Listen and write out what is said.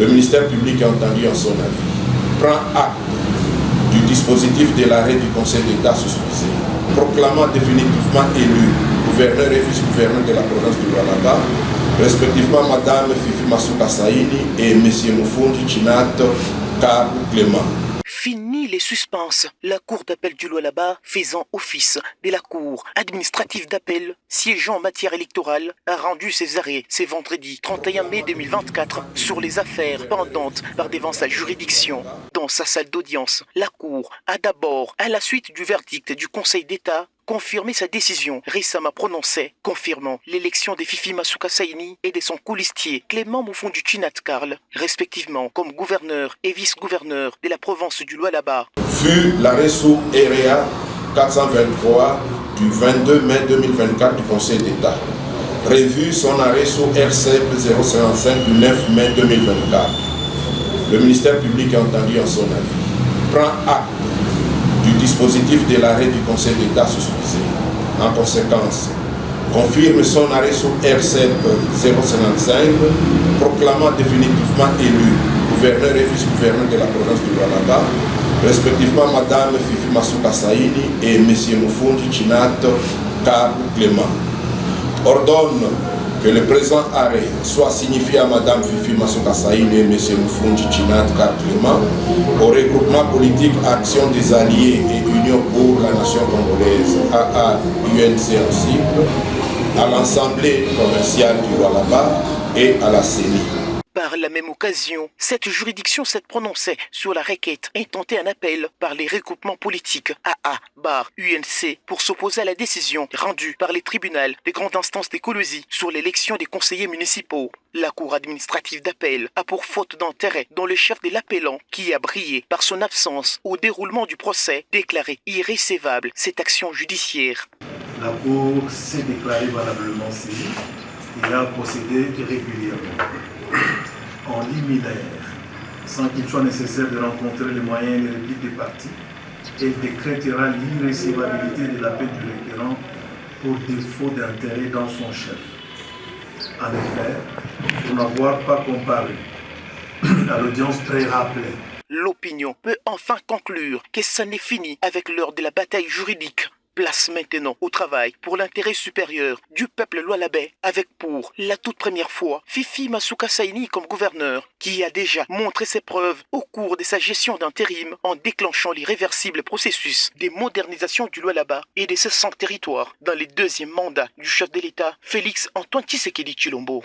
Le ministère public a entendu en son avis, prend acte du dispositif de l'arrêt du Conseil d'État suspisé, proclamant définitivement élu gouverneur et vice-gouverneur de la province du Lualaba, respectivement Madame Fifi Masuka Saini et M. Mufundi Chinato Karl Clément. Fini les suspens. La Cour d'appel du Lualaba, faisant office de la Cour administrative d'appel, siégeant en matière électorale, a rendu ses arrêts ce vendredi 31 mai 2024 sur les affaires pendantes par devant sa juridiction. Dans sa salle d'audience, la Cour a d'abord, à la suite du verdict du Conseil d'État, confirmé sa décision récemment prononcée, confirmant l'élection de Fifi Masuka Saini et de son colistier Clément Mufundi Chinat Karl, respectivement comme gouverneur et vice-gouverneur de la province du Lualaba. Fut l'arrêt sous REA 423 du 22 mai 2024 du Conseil d'État. Revu son arrêt sous RCEP 055 du 9 mai 2024. Le ministère public a entendu en son avis, prend acte du dispositif de l'arrêt du Conseil d'État suspisé. En conséquence, confirme son arrêt sous RCEP 055, proclamant définitivement élu gouverneur et vice-gouverneur de la province du Lualaba, respectivement Madame Fifi Masuka Saini et M. Mufundi Chinato Karl Clément. Ordonne que le présent arrêt soit signifié à Madame Fifi Masuka Saini et M. Mufundi Chinat Karl Clément au regroupement politique Action des Alliés et Union pour la Nation Congolaise, AA-UNC en cible, à l'Assemblée provinciale du Lualaba et à la CENI. Par la même occasion, cette juridiction s'est prononcée sur la requête intentée un appel par les regroupements politiques AA-UNC pour s'opposer à la décision rendue par les tribunaux des grandes instances d'écologie sur l'élection des conseillers municipaux. La Cour administrative d'appel a pour faute d'intérêt dans le chef de l'appellant qui a brillé par son absence au déroulement du procès déclaré irrécevable cette action judiciaire. La Cour s'est déclarée valablement saisie et a procédé régulièrement en liminaire, sans qu'il soit nécessaire de rencontrer les moyens de réplique des parties, elle décrétera l'irrécevabilité de l'appel du requérant pour défaut d'intérêt dans son chef. En effet, pour n'avoir pas comparé à l'audience pré-rappelée, l'opinion peut enfin conclure que ça n'est fini avec l'heure de la bataille juridique. Place maintenant au travail pour l'intérêt supérieur du peuple lualabais avec pour la toute première fois Fifi Masuka Saini comme gouverneur qui a déjà montré ses preuves au cours de sa gestion d'intérim en déclenchant l'irréversible processus de modernisation du Lualaba et de ses 5 territoires dans le deuxième mandat du chef de l'État Félix Antoine Tshisekedi Tshilombo.